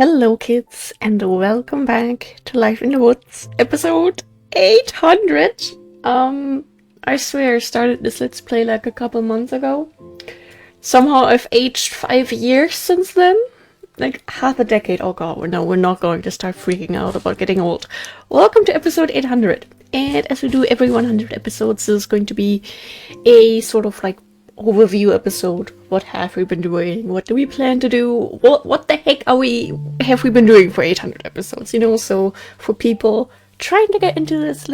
Hello, kids, and welcome back to Life in the Woods, episode 800. I swear I started this Let's Play like a couple months ago. Somehow I've aged 5 years since then. Like half a decade. Oh god, no, we're not going to start freaking out about getting old. Welcome to episode 800. And as we do every 100 episodes, this is going to be a sort of like overview episode. What have we been doing? What do we plan to do? What the heck have we been doing for 800 episodes? You know, so for people trying to get into this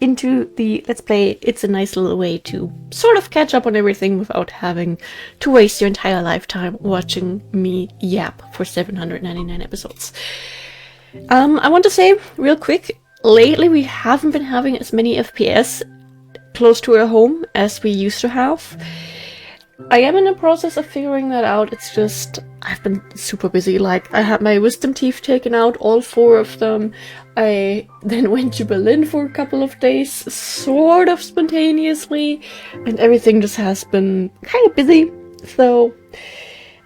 into the Let's Play, it's a nice little way to sort of catch up on everything without having to waste your entire lifetime watching me yap for 799 episodes. I want to say real quick, lately we haven't been having as many FPS close to our home as we used to have. I am in the process of figuring that out. It's just I've been super busy. Like, I had my wisdom teeth taken out, all 4 of them. I then went to Berlin for a couple of days, sort of spontaneously, and everything just has been kind of busy. So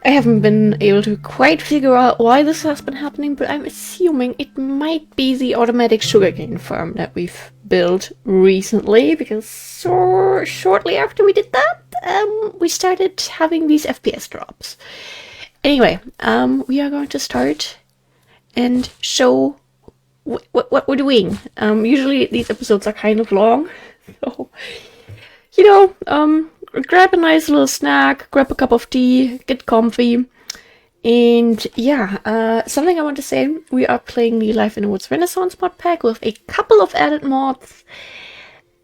I haven't been able to quite figure out why this has been happening, but I'm assuming it might be the automatic sugarcane farm that we've built recently, because shortly after we did that, we started having these FPS drops. Anyway, we are going to start and show what we're doing. Usually these episodes are kind of long, so, you know, grab a nice little snack, grab a cup of tea, get comfy, and yeah, something I want to say, we are playing the Life in the Woods Renaissance mod pack with a couple of added mods.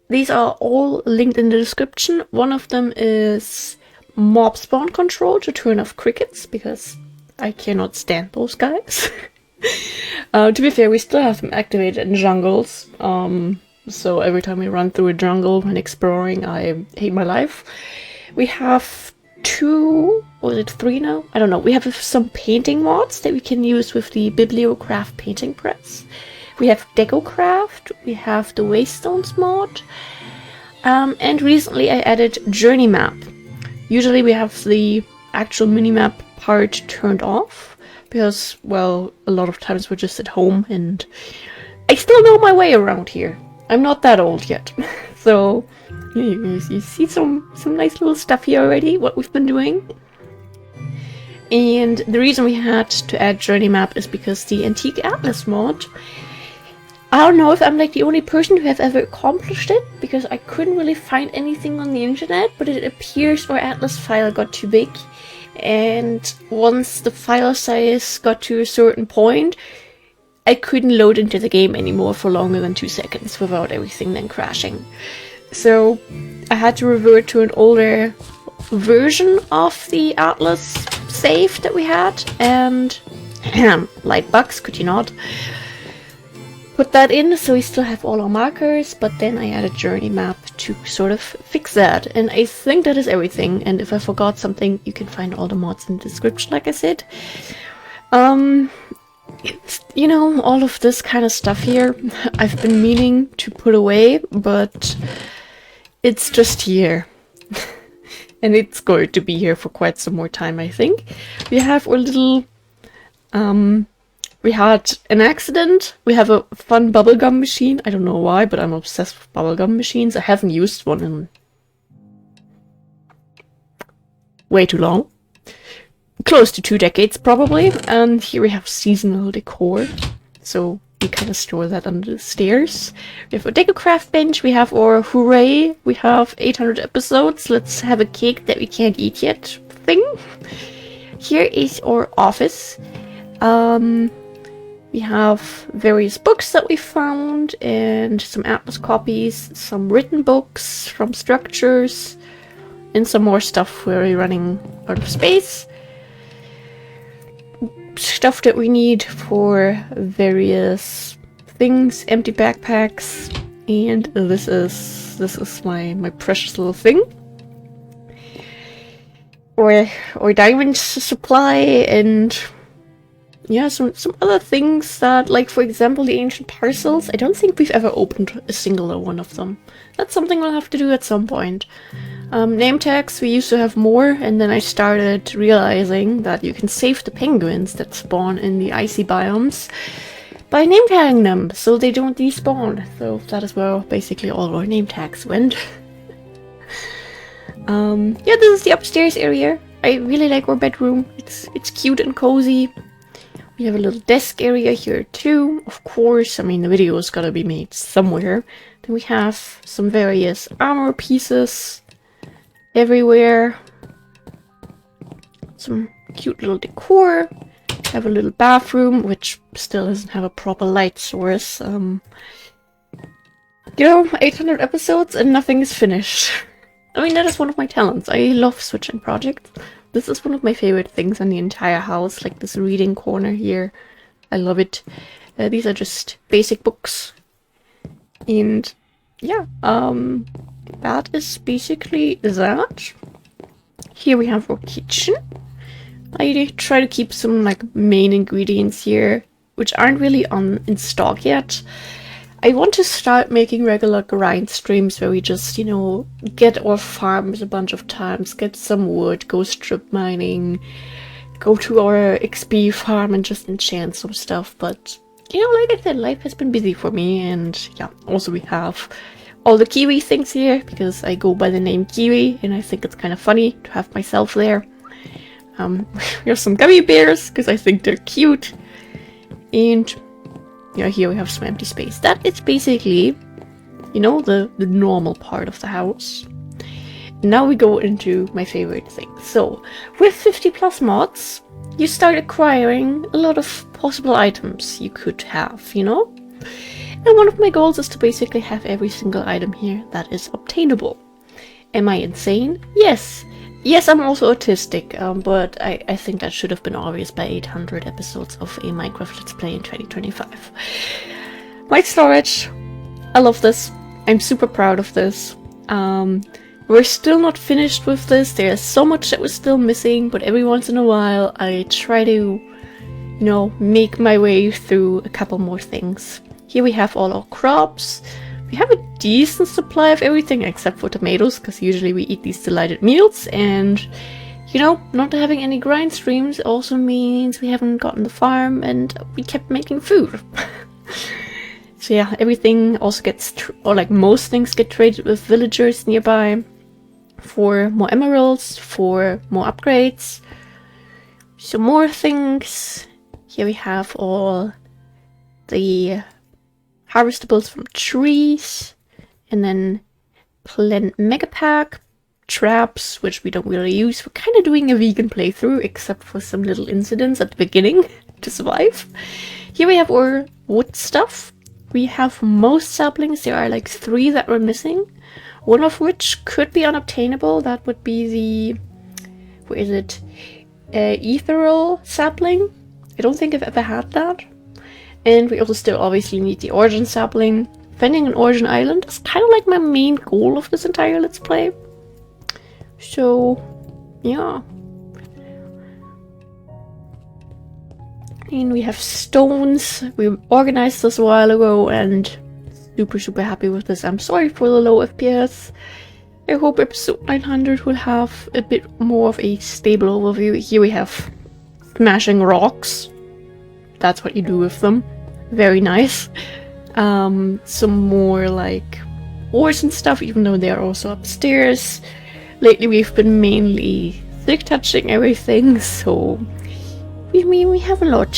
These are all linked in the description. One of them is mob spawn control to turn off crickets, because I cannot stand those guys. To be fair, we still have them activated in jungles. So every time we run through a jungle when exploring, I hate my life. We have 2, or is it 3 now? I don't know. We have some painting mods that we can use with the Bibliocraft painting press. We have DecoCraft, we have the Waystones mod, and recently I added Journey Map. Usually we have the actual minimap part turned off, because, well, a lot of times we're just at home and I still know my way around here. I'm not that old yet. So you see some nice little stuff here already, what we've been doing. And the reason we had to add Journey Map is because the Antique Atlas mod, I don't know if I'm like the only person to have ever accomplished it, because I couldn't really find anything on the internet, but it appears our Atlas file got too big, and once the file size got to a certain point, I couldn't load into the game anymore for longer than 2 seconds without everything then crashing. So I had to revert to an older version of the Atlas save that we had, and light bugs, could you not? Put that in, so we still have all our markers, but then I added Journey Map to sort of fix that. And I think that is everything, and if I forgot something, you can find all the mods in the description, like I said. It's, you know, all of this kind of stuff here, I've been meaning to put away, but it's just here. And it's going to be here for quite some more time, I think. We have a little, we had an accident. We have a fun bubblegum machine. I don't know why, but I'm obsessed with bubblegum machines. I haven't used one in way too long. Close to 2 decades, probably. And here we have seasonal decor. So we kind of store that under the stairs. We have a DecoCraft bench. We have our hooray. We have 800 episodes. Let's have a cake that we can't eat yet thing. Here is our office. We have various books that we found, and some Atlas copies, some written books from structures, and some more stuff where we're running out of space. Stuff that we need for various things, empty backpacks, and this is my precious little thing. Or diamond supply, and yeah, some other things that, like for example, the ancient parcels. I don't think we've ever opened a single one of them. That's something we'll have to do at some point. Name tags, we used to have more, and then I started realizing that you can save the penguins that spawn in the icy biomes by name tagging them, so they don't despawn. So that is where basically all our name tags went. Yeah, this is the upstairs area. I really like our bedroom. It's cute and cozy. We have a little desk area here too, of course. I mean, the video is gotta be made somewhere. Then we have some various armor pieces everywhere. Some cute little decor. Have a little bathroom, which still doesn't have a proper light source. You know, 800 episodes and nothing is finished. I mean, that is one of my talents. I love switching projects. This is one of my favorite things in the entire house, like this reading corner here. I love it. These are just basic books. And yeah, that is basically that. Here we have our kitchen. I try to keep some like main ingredients here, which aren't really in stock yet. I want to start making regular grind streams where we just, you know, get our farms a bunch of times, get some wood, go strip mining, go to our XP farm and just enchant some stuff. But, you know, like I said, life has been busy for me, and yeah, also we have all the Kiwi things here because I go by the name Kiwi and I think it's kind of funny to have myself there. Here's some gummy bears because I think they're cute. And yeah, here we have some empty space. That is basically, you know, the normal part of the house. Now we go into my favorite thing. So, with 50 plus mods, you start acquiring a lot of possible items you could have, you know? And one of my goals is to basically have every single item here that is obtainable. Am I insane? Yes. Yes, I'm also autistic, but I think that should have been obvious by 800 episodes of a Minecraft Let's Play in 2025. My storage. I love this. I'm super proud of this. We're still not finished with this. There's so much that we're still missing, but every once in a while I try to, you know, make my way through a couple more things. Here we have all our crops. We have a decent supply of everything except for tomatoes, because usually we eat these delighted meals, and you know, not having any grind streams also means we haven't gotten the farm and we kept making food. So yeah, everything also gets, or like most things get traded with villagers nearby for more emeralds, for more upgrades, some more things. Here we have all the harvestables from trees, and then plant mega pack, traps, which we don't really use. We're kind of doing a vegan playthrough, except for some little incidents at the beginning to survive. Here we have our wood stuff. We have most saplings. There are like 3 that we're missing, one of which could be unobtainable. That would be the, where is it, ethereal sapling. I don't think I've ever had that. And we also still obviously need the origin sapling. Finding an origin island is kind of like my main goal of this entire Let's Play. So, yeah. And we have stones. We organized this a while ago and super happy with this. I'm sorry for the low FPS. I hope episode 900 will have a bit more of a stable overview. Here we have smashing rocks. That's what you do with them. Very nice. Some more like ores and stuff, even though they're also upstairs. Lately we've been mainly thick touching everything, so we have a lot.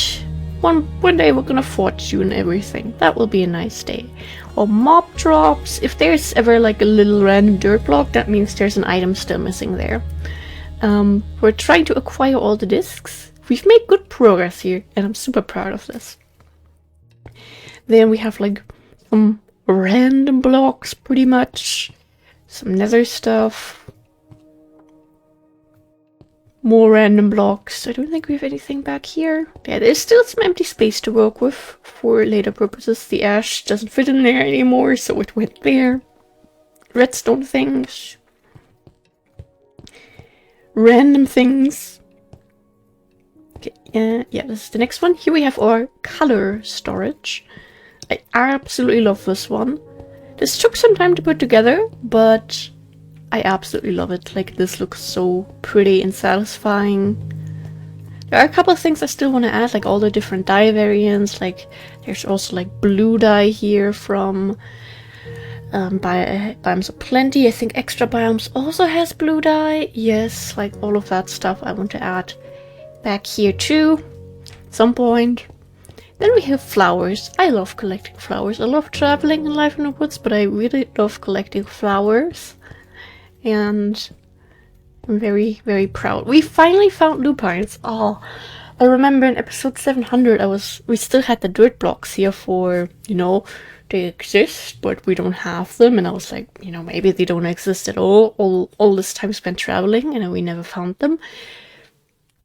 One day we're gonna fortune everything. That will be a nice day. Or mob drops. If there's ever like a little random dirt block, that means there's an item still missing there. We're trying to acquire all the discs. We've made good progress here, and I'm super proud of this. Then we have like some random blocks, pretty much. Some nether stuff. More random blocks. I don't think we have anything back here. Yeah, there's still some empty space to work with for later purposes. The ash doesn't fit in there anymore, so it went there. Redstone things. Random things. Okay, yeah, this is the next one. Here we have our color storage. I absolutely love this one. This took some time to put together, but I absolutely love it. Like, this looks so pretty and satisfying. There are a couple of things I still want to add, like all the different dye variants. Like, there's also like blue dye here from Biomes of Plenty. I think Extra Biomes also has blue dye. Yes, like all of that stuff I want to add back here too, at some point. Then we have flowers. I love collecting flowers. I love traveling in Life in the Woods, but I really love collecting flowers. And I'm very, very proud. We finally found lupines. Oh, I remember in episode 700 we still had the dirt blocks here for, you know, they exist, but we don't have them. And I was like, you know, maybe they don't exist at all this time spent traveling, and we never found them.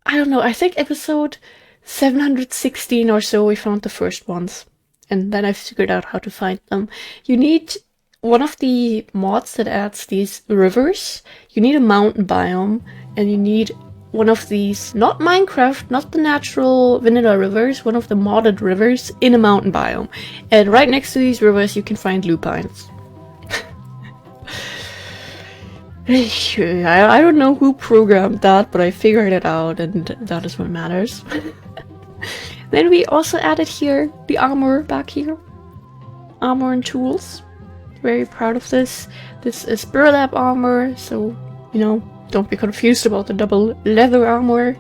I don't know, I think episode 716 or so we found the first ones. And then I figured out how to find them. You need one of the mods that adds these rivers. You need a mountain biome, and you need one of these, not Minecraft, not the natural vanilla rivers, one of the modded rivers in a mountain biome. And right next to these rivers you can find lupines. I don't know who programmed that, but I figured it out, and that is what matters. Then we also added here the armor back here. Armor and tools. Very proud of this. This is burlap armor, so, you know, don't be confused about the double leather armor.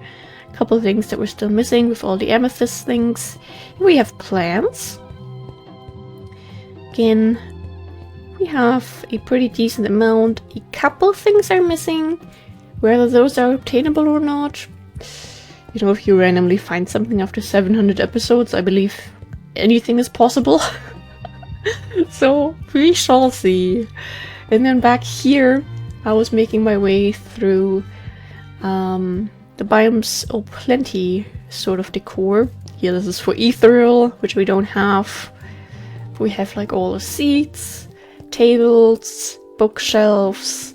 A couple of things that we're still missing with all the amethyst things. We have plants. Again, we have a pretty decent amount. A couple things are missing. Whether those are obtainable or not, you know, if you randomly find something after 700 episodes, I believe anything is possible. So we shall see. And then back here, I was making my way through the Biomes of Plenty sort of decor. Here, this is for ethereal, which we don't have. We have like all the seats, tables, bookshelves.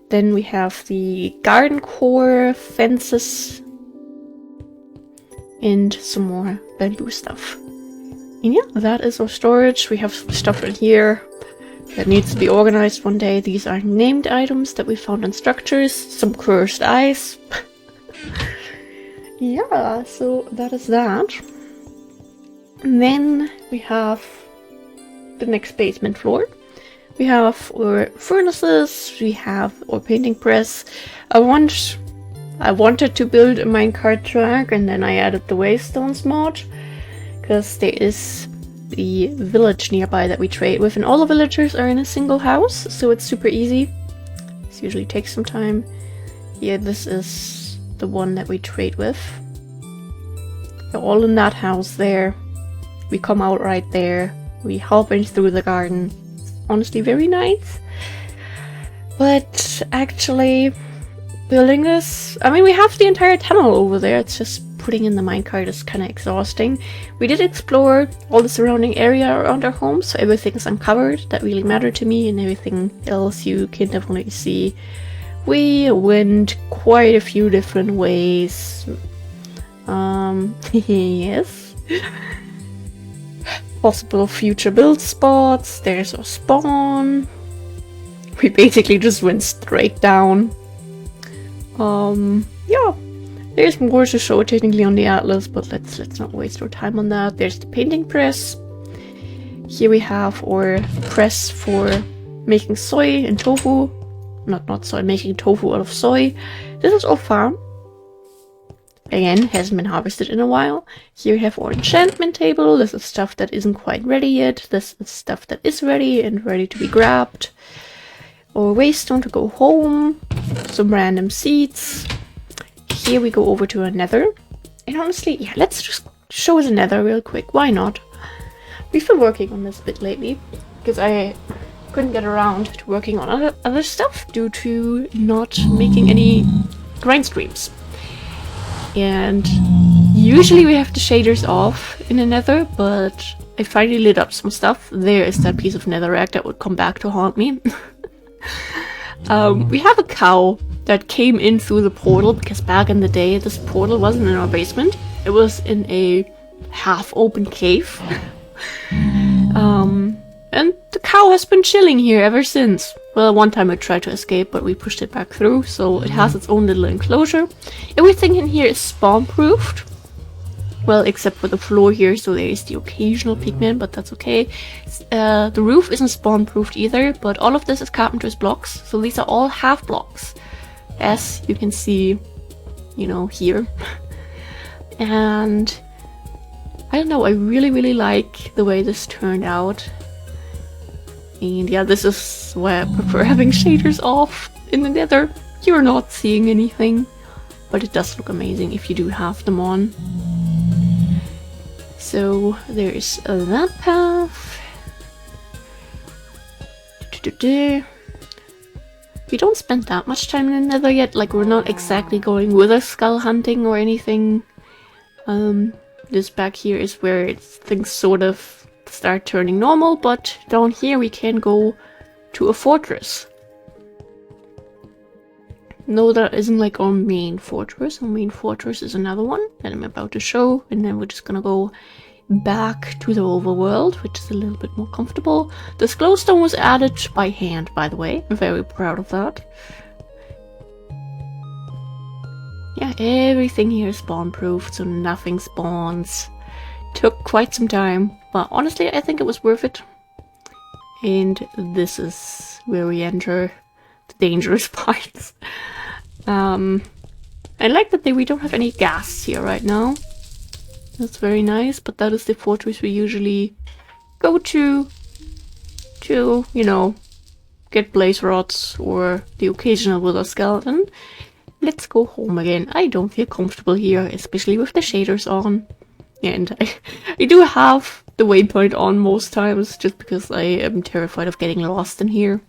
Then we have the garden core, fences, and some more bamboo stuff. And yeah, that is our storage. We have some stuff in here that needs to be organized one day. These are named items that we found in structures. Some cursed eyes. Yeah, so that is that. And then we have the next basement floor. We have our furnaces, we have our painting press. I wanted to build a minecart track, and then I added the waystones mod, because there is the village nearby that we trade with, and all the villagers are in a single house, so it's super easy. This usually takes some time. Yeah, this is the one that we trade with. They're all in that house there. We come out right there. We hop in through the garden. It's honestly very nice. But actually, building this... I mean, we have the entire tunnel over there. It's just putting in the minecart is kind of exhausting. We did explore all the surrounding area around our home, so everything's uncovered. That really mattered to me, and everything else you can definitely see. We went quite a few different ways. Yes. Possible future build spots. There's our spawn. We basically just went straight down. Yeah. There's more to show technically on the atlas, but let's not waste our time on that. There's the painting press. Here we have our press for making soy and tofu. Not soy, making tofu out of soy. This is all farm. Again, hasn't been harvested in a while. Here we have our enchantment table. This is stuff that isn't quite ready yet. This is stuff that is ready and ready to be grabbed. Our waystone to go home. Some random seeds. Here we go over to a nether. And honestly, yeah, let's just show the nether real quick. Why not? We've been working on this a bit lately, because I couldn't get around to working on other stuff due to not making any grind streams. And usually we have the shaders off in the nether, but I finally lit up some stuff. There is that piece of netherrack that would come back to haunt me. We have a cow that came in through the portal, because back in the day this portal wasn't in our basement. It was in a half-open cave. And the cow has been chilling here ever since. Well, one time it tried to escape, but we pushed it back through, so it has its own little enclosure. Everything in here is spawn-proofed. Well, except for the floor here, so there is the occasional pigman, but that's okay. The roof isn't spawn-proofed either, but all of this is carpenter's blocks, so these are all half blocks, as you can see, you know, here. And I don't know, I really like the way this turned out. And yeah, this is why I prefer having shaders off in the nether. You're not seeing anything, but it does look amazing if you do have them on. So there's that path. We don't spend that much time in the nether yet, like we're not exactly going wither skull hunting or anything. This back here is where things sort of start turning normal, but down here we can go to a fortress. No, that isn't like our main fortress. Our main fortress is another one that I'm about to show, and then we're just gonna go back to the overworld, which is a little bit more comfortable. This glowstone was added by hand, by the way. I'm very proud of that. Yeah, everything here is spawn-proof, so nothing spawns. Took quite some time, but honestly I think it was worth it. And this is where we enter the dangerous parts. I like that we don't have any gas here right now. That's very nice, but that is the fortress we usually go to, you know, get blaze rods or the occasional wither skeleton. Let's go home again. I don't feel comfortable here, especially with the shaders on. And I do have the waypoint on most times, just because I am terrified of getting lost in here.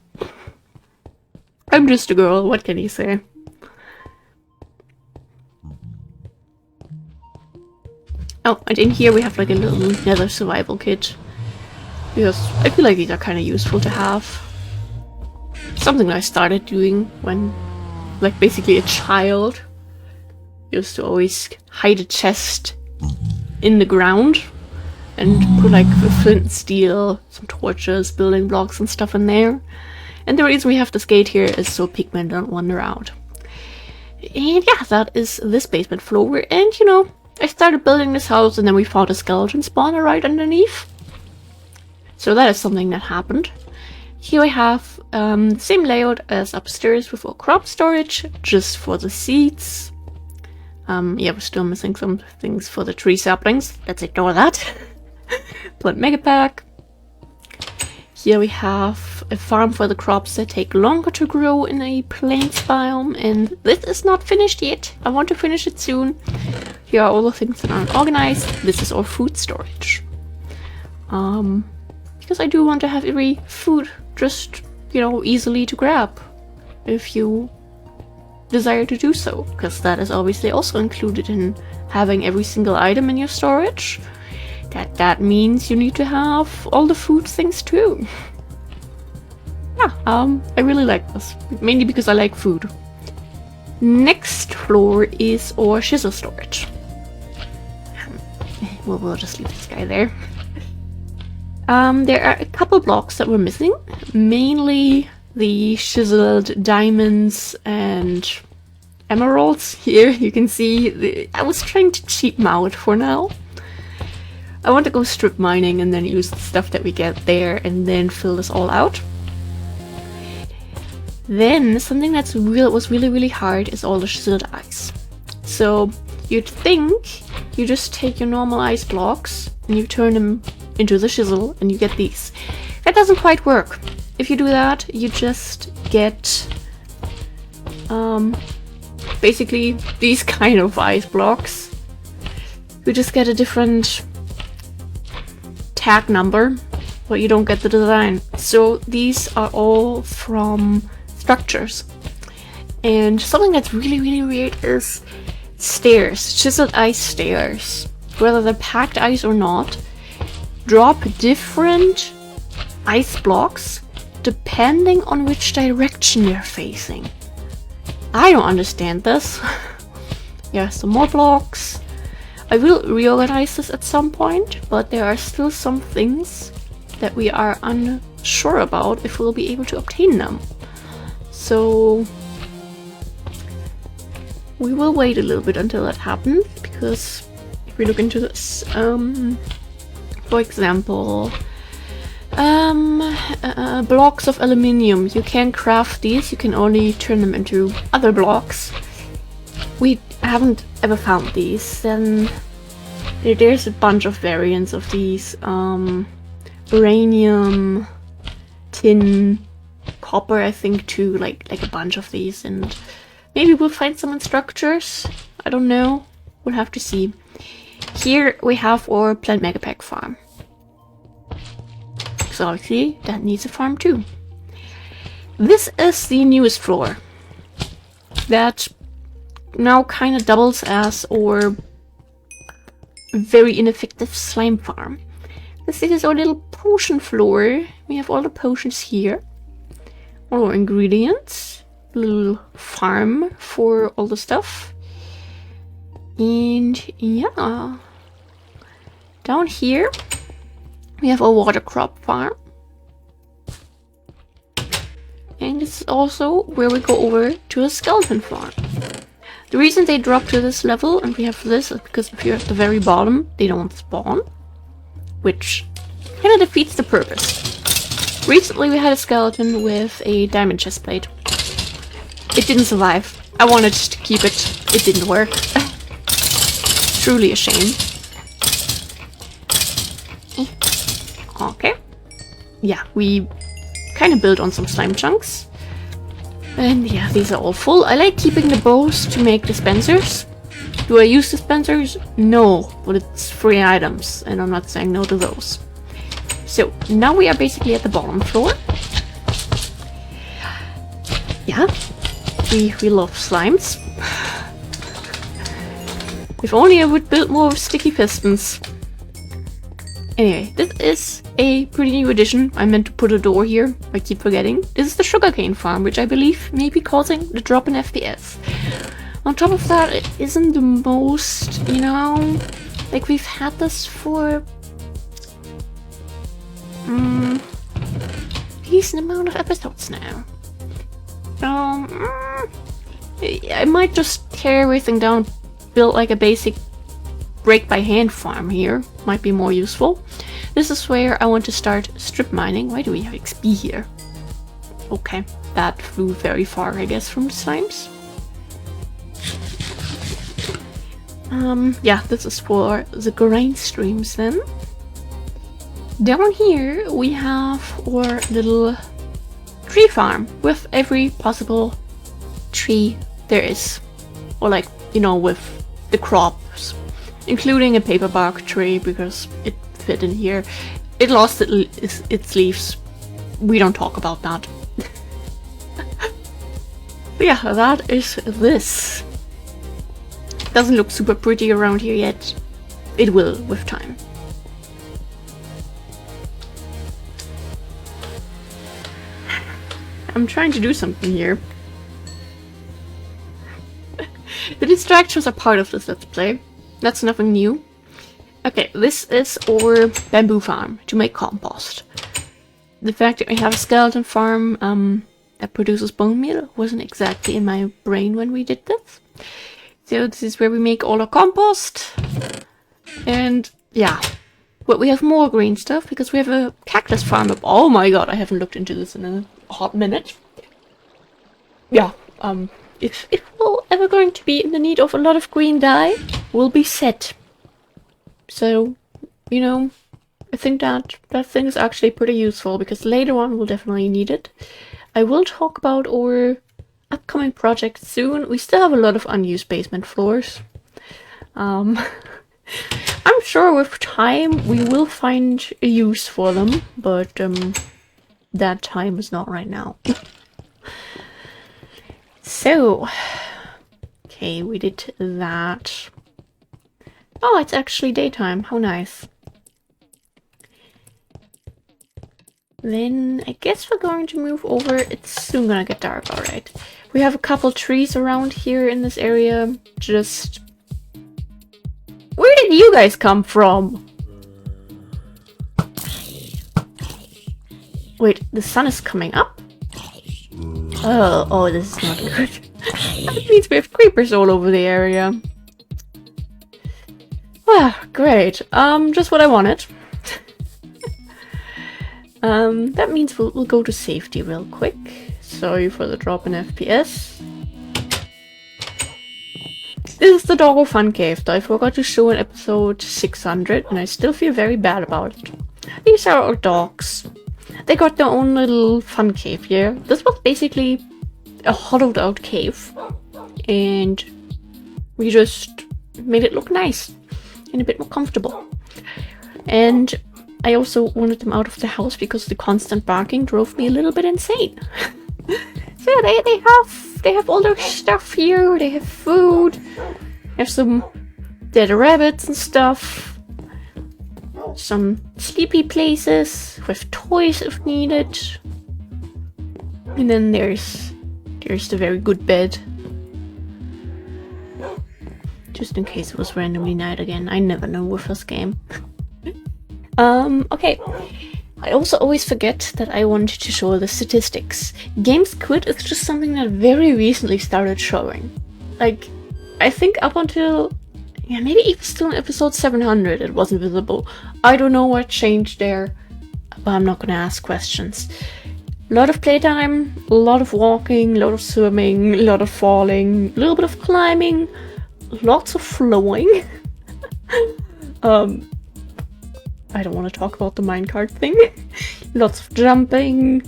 I'm just a girl, what can you say? Oh, and in here we have like a little nether survival kit. Because I feel like these are kind of useful to have. Something I started doing when, like, basically a child. Used to always hide a chest in the ground and put like a flint and steel, some torches, building blocks and stuff in there. And the reason we have this gate here is so pigmen don't wander out. And yeah, that is this basement floor. And you know, I started building this house and then we found a skeleton spawner right underneath. So that is something that happened. Here I have the same layout as upstairs with our crop storage, just for the seeds. Yeah, we're still missing some things for the tree saplings. Let's ignore that. Plant mega pack. Here we have a farm for the crops that take longer to grow in a plains biome, and this is not finished yet. I want to finish it soon. Here are all the things that aren't organized. This is our food storage. Because I do want to have every food just, you know, easily to grab if you desire to do so, because that is obviously also included in having every single item in your storage. That means you need to have all the food things too. Yeah, I really like this, mainly because I like food. Next floor is our chisel storage. Well, we'll just leave this guy there. There are a couple blocks that we're missing, mainly the chiseled diamonds and emeralds. Here you can see I was trying to cheap them out for now. I want to go strip mining and then use the stuff that we get there and then fill this all out. Then something that's was really hard is all the chiseled ice. So you'd think you just take your normal ice blocks and you turn them into the chisel and you get these. That doesn't quite work. If you do that, you just get basically these kind of ice blocks. You just get a different tag number, but you don't get the design. So these are all from structures. And something that's really weird is stairs, chiseled ice stairs. Whether they're packed ice or not, drop different ice blocks depending on which direction they're facing. I don't understand this. Yeah, some more blocks. I will reorganize this at some point, but there are still some things that we are unsure about if we'll be able to obtain them. So we will wait a little bit until that happens, because if we look into this, for example, blocks of aluminium, you can craft these, you can only turn them into other blocks. We haven't ever found these. Then there's a bunch of variants of these, uranium, tin, copper, I think too, like a bunch of these, and maybe we'll find some in structures. I don't know, we'll have to see. Here we have our plant megapack farm. So obviously that needs a farm too. This is the newest floor that now kind of doubles as our very ineffective slime farm. This is our little potion floor. We have all the potions here, all our ingredients, little farm for all the stuff. And yeah, down here we have a water crop farm. And this is also where we go over to a skeleton farm. The reason they drop to this level and we have this is because if you're at the very bottom, they don't spawn, which kind of defeats the purpose. Recently we had a skeleton with a diamond chestplate. It didn't survive. I wanted to keep it. It didn't work. Truly a shame. Okay. Yeah, we kind of built on some slime chunks. And yeah, these are all full. I like keeping the bows to make dispensers. Do I use dispensers? No, but it's free items, and I'm not saying no to those. So now we are basically at the bottom floor. Yeah, we love slimes. If only I would build more sticky pistons. Anyway, this is a pretty new addition. I meant to put a door here. I keep forgetting. This is the sugarcane farm, which I believe may be causing the drop in FPS. On top of that, it isn't the most, you know, like we've had this for a decent amount of episodes now. I might just tear everything down, build like a basic break by hand farm here. Might be more useful. This is where I want to start strip mining. Why do we have XP here? Okay, that flew very far, I guess, from the slimes. Yeah, this is for the grind streams then. Down here we have our little tree farm with every possible tree there is. Or like, you know, with the crops. Including a paperbark tree because it fit in here. It lost its leaves. We don't talk about that. But yeah, that is this. Doesn't look super pretty around here yet. It will with time. I'm trying to do something here. The distractions are part of this let's play. That's nothing new. Okay, this is our bamboo farm to make compost. The fact that we have a skeleton farm that produces bone meal wasn't exactly in my brain when we did this. So this is where we make all our compost. And yeah, but we have more green stuff because we have a cactus farm up. Oh my god, I haven't looked into this in a hot minute. Yeah, if we're ever going to be in the need of a lot of green dye, we'll be set. So, you know, I think that thing is actually pretty useful because later on we'll definitely need it. I will talk about our upcoming project soon. We still have a lot of unused basement floors. I'm sure with time we will find a use for them, but that time is not right now. So, okay, we did that. Oh, it's actually daytime. How nice. Then I guess we're going to move over. It's soon gonna get dark, alright. We have a couple trees around here in this area. Just... Where did you guys come from? Wait, the sun is coming up? Oh, this is not good. That means we have creepers all over the area. Wow, great. Just what I wanted. That means we'll go to safety real quick. Sorry for the drop in FPS. This is the doggo fun cave that I forgot to show in episode 600, and I still feel very bad about it. These are our dogs. They got their own little fun cave here. This was basically a hollowed out cave, and we just made it look nice and a bit more comfortable. And I also wanted them out of the house because the constant barking drove me a little bit insane. So yeah, they have all their stuff here. They have food. They have some dead rabbits and stuff. Some sleepy places with toys if needed. And then there's the very good bed. Just in case it was randomly night again. I never know with this game. Okay. I also always forget that I wanted to show the statistics. Games quit is just something that very recently started showing. Like, I think up until, yeah, maybe even still in episode 700 it wasn't visible. I don't know what changed there, but I'm not gonna ask questions. A lot of playtime, a lot of walking, a lot of swimming, a lot of falling, a little bit of climbing, lots of flowing. I don't want to talk about the minecart thing. Lots of jumping.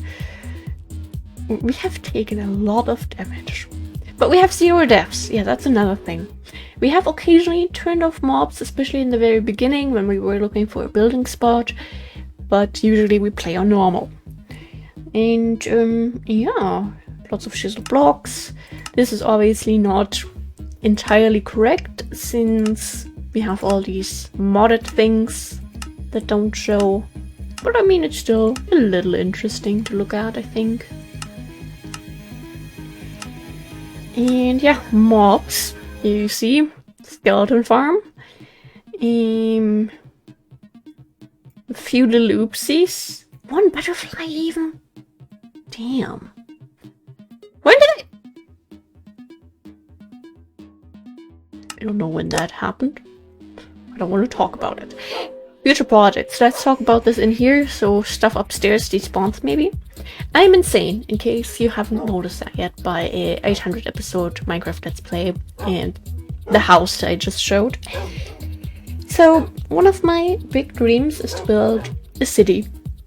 We have taken a lot of damage. But we have 0 deaths. Yeah, that's another thing. We have occasionally turned off mobs, especially in the very beginning when we were looking for a building spot. But usually we play on normal. And yeah, lots of chisel blocks. This is obviously not entirely correct since we have all these modded things that don't show, but I mean it's still a little interesting to look at, I think. And yeah, mobs. You see, skeleton farm. A few little oopsies. 1 butterfly even. Damn. When did I don't know when that happened. I don't want to talk about it. Future projects. Let's talk about this in here, so stuff upstairs despawns maybe. I'm insane, in case you haven't noticed that yet, by a 800 episode Minecraft Let's Play and the house I just showed. So, one of my big dreams is to build a city.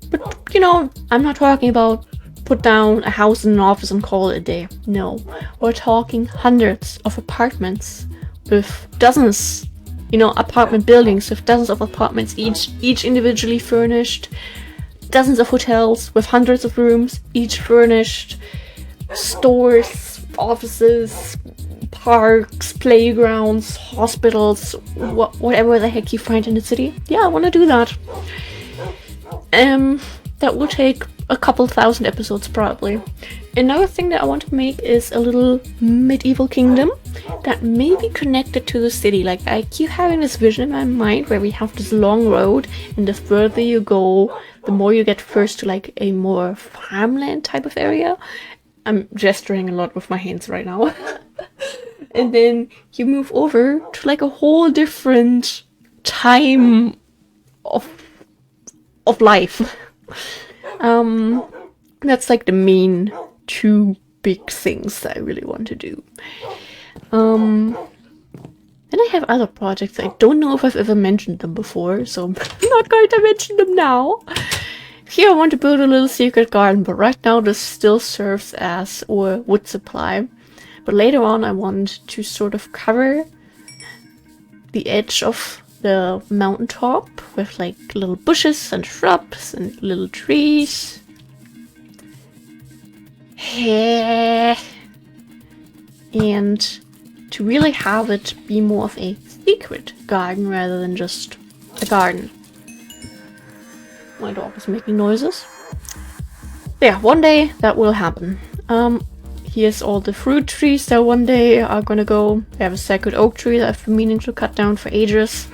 But, you know, I'm not talking about put down a house and an office and call it a day. No, we're talking hundreds of apartments with dozens, you know, apartment buildings with dozens of apartments, each individually furnished, dozens of hotels with hundreds of rooms, each furnished, stores, offices, parks, playgrounds, hospitals, whatever the heck you find in the city. Yeah, I want to do that. That will take a couple thousand episodes probably. Another thing that I want to make is a little medieval kingdom that may be connected to the city. Like, I keep having this vision in my mind where we have this long road, and the further you go, the more you get first to like a more farmland type of area. I'm gesturing a lot with my hands right now. And then you move over to like a whole different time of life. That's like the main 2 big things that I really want to do. Then I have other projects. I don't know if I've ever mentioned them before, so I'm not going to mention them now. Here I want to build a little secret garden, but right now this still serves as a wood supply. But later on I want to sort of cover the edge of the mountaintop with like little bushes and shrubs and little trees. And to really have it be more of a secret garden rather than just a garden. My dog is making noises. Yeah, one day that will happen. Here's all the fruit trees that one day are gonna go. I have a sacred oak tree that I've been meaning to cut down for ages.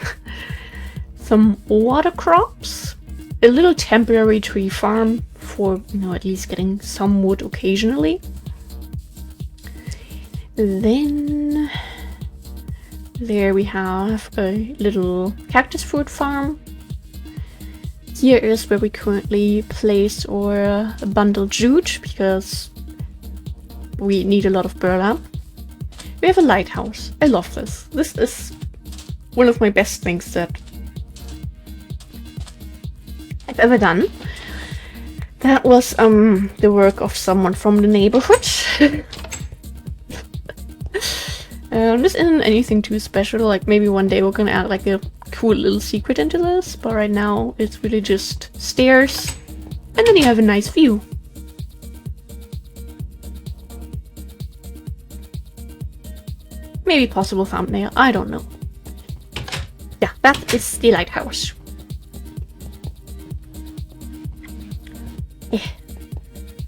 Some water crops. A little temporary tree farm for, you know, at least getting some wood occasionally. Then there we have a little cactus fruit farm. Here is where we currently place our bundled jute because we need a lot of burlap. We have a lighthouse. I love this. This is one of my best things that I've ever done. That was the work of someone from the neighborhood. This isn't anything too special, like maybe one day we're gonna add like a cool little secret into this, but right now it's really just stairs, and then you have a nice view. Maybe possible thumbnail, I don't know. Yeah, that is the lighthouse. Yeah.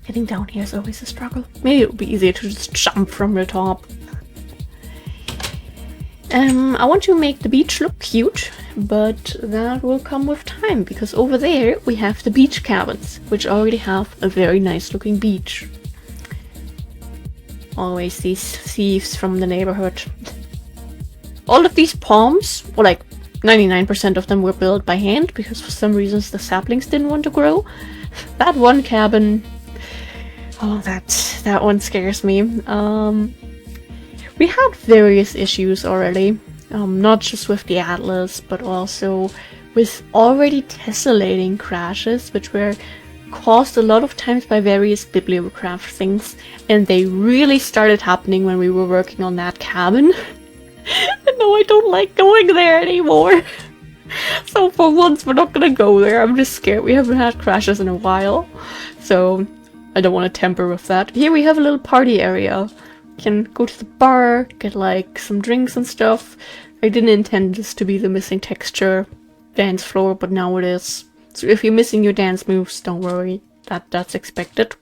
Getting down here is always a struggle. Maybe it would be easier to just jump from the top. I want to make the beach look cute, but that will come with time, because over there we have the beach cabins, which already have a very nice looking beach. Always these thieves from the neighborhood. All of these palms, or like 99% of them, were built by hand, because for some reasons the saplings didn't want to grow. That one cabin, oh, that one scares me. We had various issues already, not just with the Atlas, but also with already tessellating crashes, which were caused a lot of times by various bibliocraft things, and they really started happening when we were working on that cabin. And no, I don't like going there anymore. So for once, we're not gonna go there. I'm just scared. We haven't had crashes in a while, so I don't want to tamper with that. Here we have a little party area. Can go to the bar, get like some drinks and stuff. I didn't intend this to be the missing texture dance floor, but now it is. So if you're missing your dance moves, don't worry. That's expected.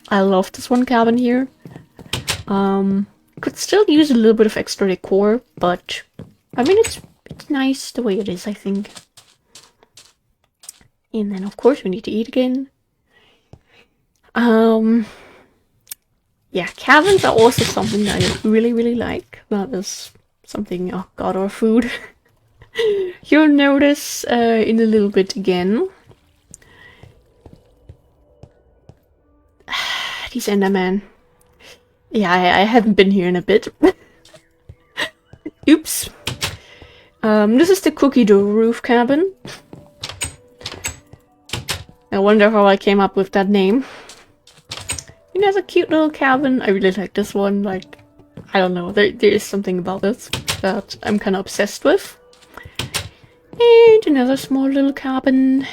I love this one cabin here. Could still use a little bit of extra decor, but I mean it's nice the way it is, I think. And then of course we need to eat again. Yeah, cabins are also something that I really like. That is something, oh god, our food. You'll notice in a little bit again. These Endermen. Yeah, I haven't been here in a bit. Oops. This is the cookie dough roof cabin. I wonder how I came up with that name. It has a cute little cabin. I really like this one. Like, I don't know, there is something about this that I'm kind of obsessed with. And another small little cabin.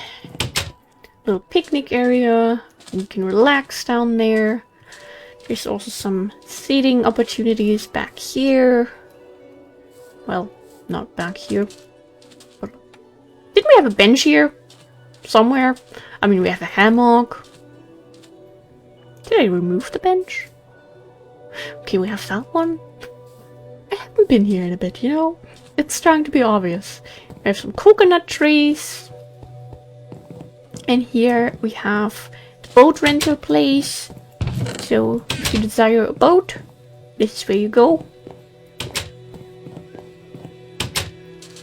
Little picnic area. You can relax down there. There's also some seating opportunities back here. Well, not back here. But didn't we have a bench here? Somewhere? I mean, we have a hammock. Did I remove the bench? Okay, we have that one. I haven't been here in a bit, you know? It's starting to be obvious. We have some coconut trees. And here we have the boat rental place. So, if you desire a boat, this is where you go.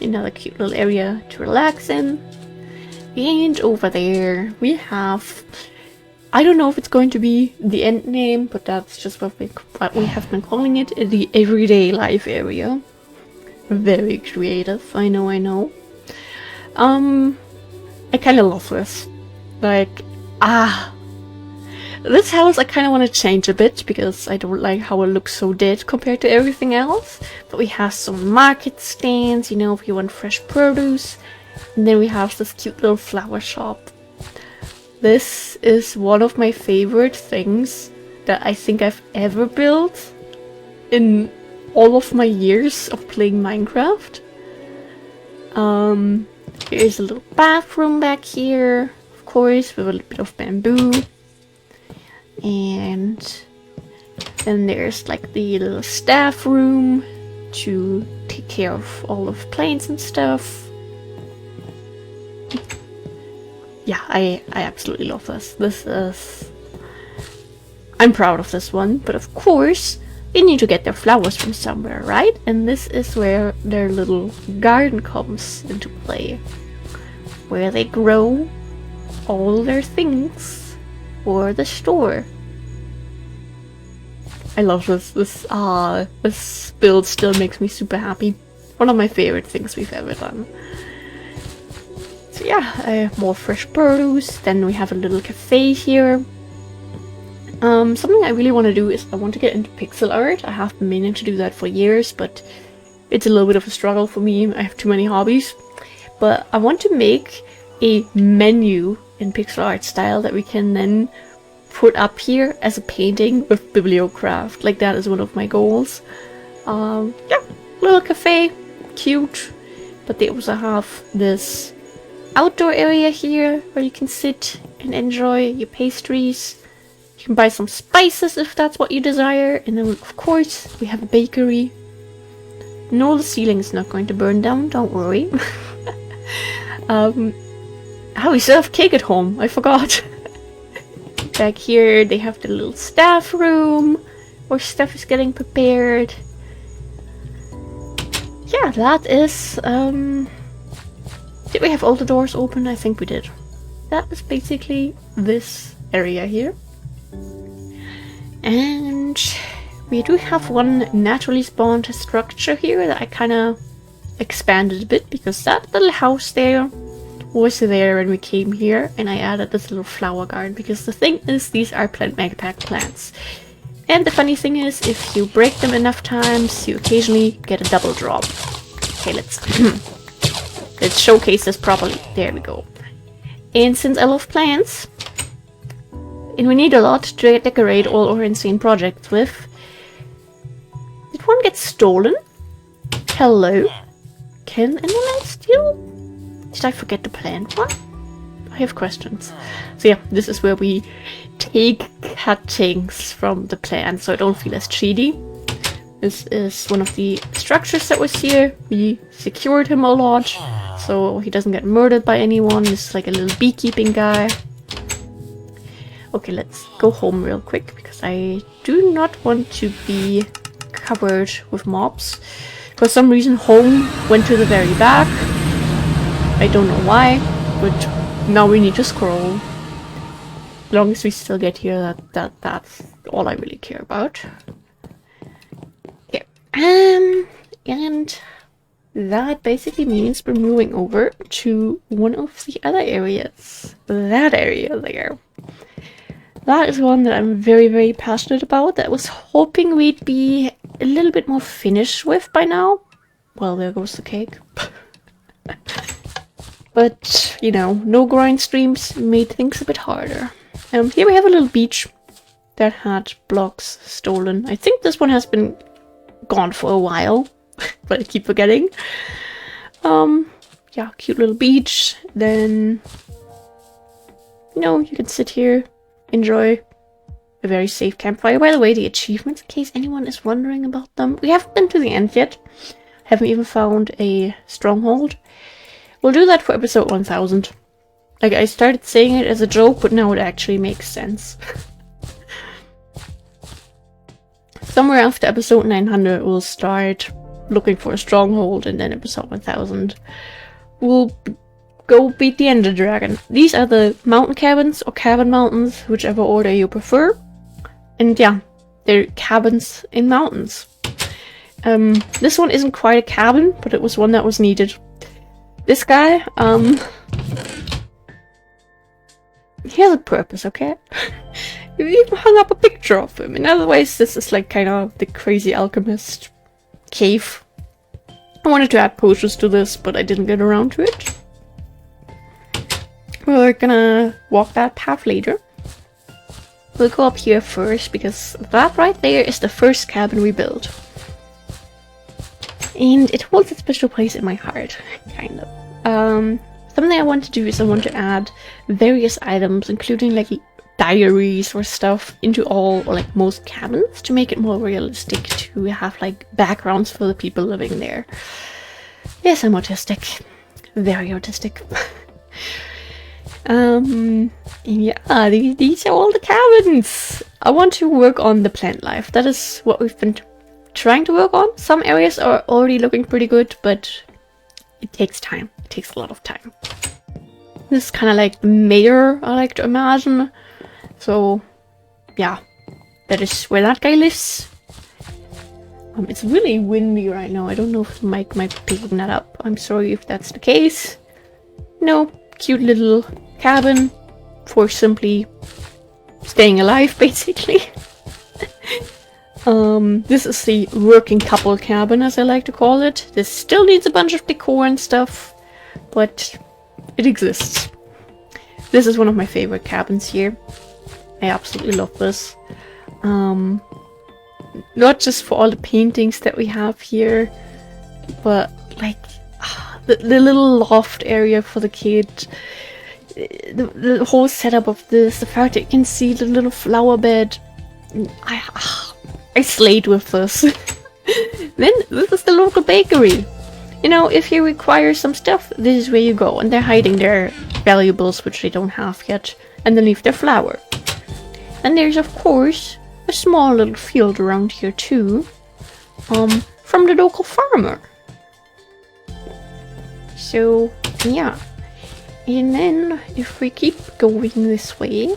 Another cute little area to relax in. And over there we have... I don't know if it's going to be the end name, but that's just what we have been calling it, the everyday life area. Very creative, I know. I kind of love this. Like, this house I kind of want to change a bit, because I don't like how it looks so dead compared to everything else. But we have some market stands, you know, if you want fresh produce. And then we have this cute little flower shop. This is one of my favorite things that I think I've ever built in all of my years of playing Minecraft. Here's a little bathroom back here, of course, with a little bit of bamboo. And then there's like the little staff room to take care of all of planes and stuff. Yeah, I absolutely love this. I'm proud of this one, but of course they need to get their flowers from somewhere, right? And this is where their little garden comes into play, where they grow all their things for the store. I love this. This build still makes me super happy. One of my favorite things we've ever done. So yeah, more fresh produce. Then we have a little cafe here. Something I really want to do is I want to get into pixel art. I have been meaning to do that for years, but it's a little bit of a struggle for me. I have too many hobbies. But I want to make a menu in pixel art style that we can then put up here as a painting with Bibliocraft. Like, that is one of my goals. Yeah, little cafe, cute. But they also have this outdoor area here where you can sit and enjoy your pastries. You can buy some spices if that's what you desire. And then of course we have a bakery. No, the ceiling is not going to burn down, don't worry. We still have cake at home, I forgot. Back here they have the little staff room where stuff is getting prepared. Yeah, that is did we have all the doors open? I think we did. That is basically this area here. And we do have one naturally spawned structure here that I kind of expanded a bit, because that little house there was there when we came here, and I added this little flower garden because the thing is, these are plant mega pack plants. And the funny thing is, if you break them enough times, you occasionally get a double drop. Okay, let's showcase this properly. There we go. And since I love plants, and we need a lot to decorate all our insane projects with, did one get stolen? Hello? Can anyone else steal? Did I forget to plant one? I have questions. So yeah, this is where we take cuttings from the plant so I don't feel as cheaty. This is one of the structures that was here. We secured him a lot so he doesn't get murdered by anyone. This is like a little beekeeping guy. Okay, let's go home real quick because I do not want to be covered with mobs. For some reason home went to the very back. I don't know why, but now we need to scroll. As long as we still get here, that's all I really care about. Yeah. And that basically means we're moving over to one of the other areas. That area there. That is one that I'm very, very passionate about, that I was hoping we'd be a little bit more finished with by now. Well, there goes the cake. But, you know, no grind streams made things a bit harder. Here we have a little beach that had blocks stolen. I think this one has been gone for a while, but I keep forgetting. Yeah, cute little beach. Then, you know, you can sit here, enjoy a very safe campfire. By the way, the achievements, in case anyone is wondering about them, we haven't been to the end yet. Haven't even found a stronghold. We'll do that for episode 1000. Like, I started saying it as a joke, but now it actually makes sense. Somewhere after episode 900, we'll start looking for a stronghold, and then episode 1000, we'll go beat the Ender Dragon. These are the mountain cabins, or cabin mountains, whichever order you prefer. And yeah, they're cabins in mountains. This one isn't quite a cabin, but it was one that was needed. This guy, he has a purpose, okay? We even hung up a picture of him. In other ways, this is like kind of the crazy alchemist cave. I wanted to add potions to this, but I didn't get around to it. We're gonna walk that path later. We'll go up here first, because that right there is the first cabin we built. And it holds a special place in my heart, kind of. Something I want to do is I want to add various items, including like diaries or stuff into all, or like most cabins, to make it more realistic, to have like backgrounds for the people living there. Yes, I'm autistic. Very autistic. Yeah, these are all the cabins. I want to work on the plant life. That is what we've been trying to work on. Some areas are already looking pretty good, but it takes time. It takes a lot of time. This is kind of like the mayor, I like to imagine. So, yeah, that is where that guy lives. It's really windy right now. I don't know if the mic might be picking that up. I'm sorry if that's the case. No, cute little cabin for simply staying alive, basically. This is the working couple cabin, as I like to call it. This still needs a bunch of decor and stuff, but it exists. This is one of my favorite cabins here. I absolutely love this. Not just for all the paintings that we have here, but like the little loft area for the kid. The whole setup of this, the fact that you can see the little flower bed. I slayed with this. Then this is the local bakery. You know, if you require some stuff, this is where you go. And they're hiding their valuables, which they don't have yet, underneath their flour. And there's, of course, a small little field around here too, from the local farmer. So, yeah. And then, if we keep going this way,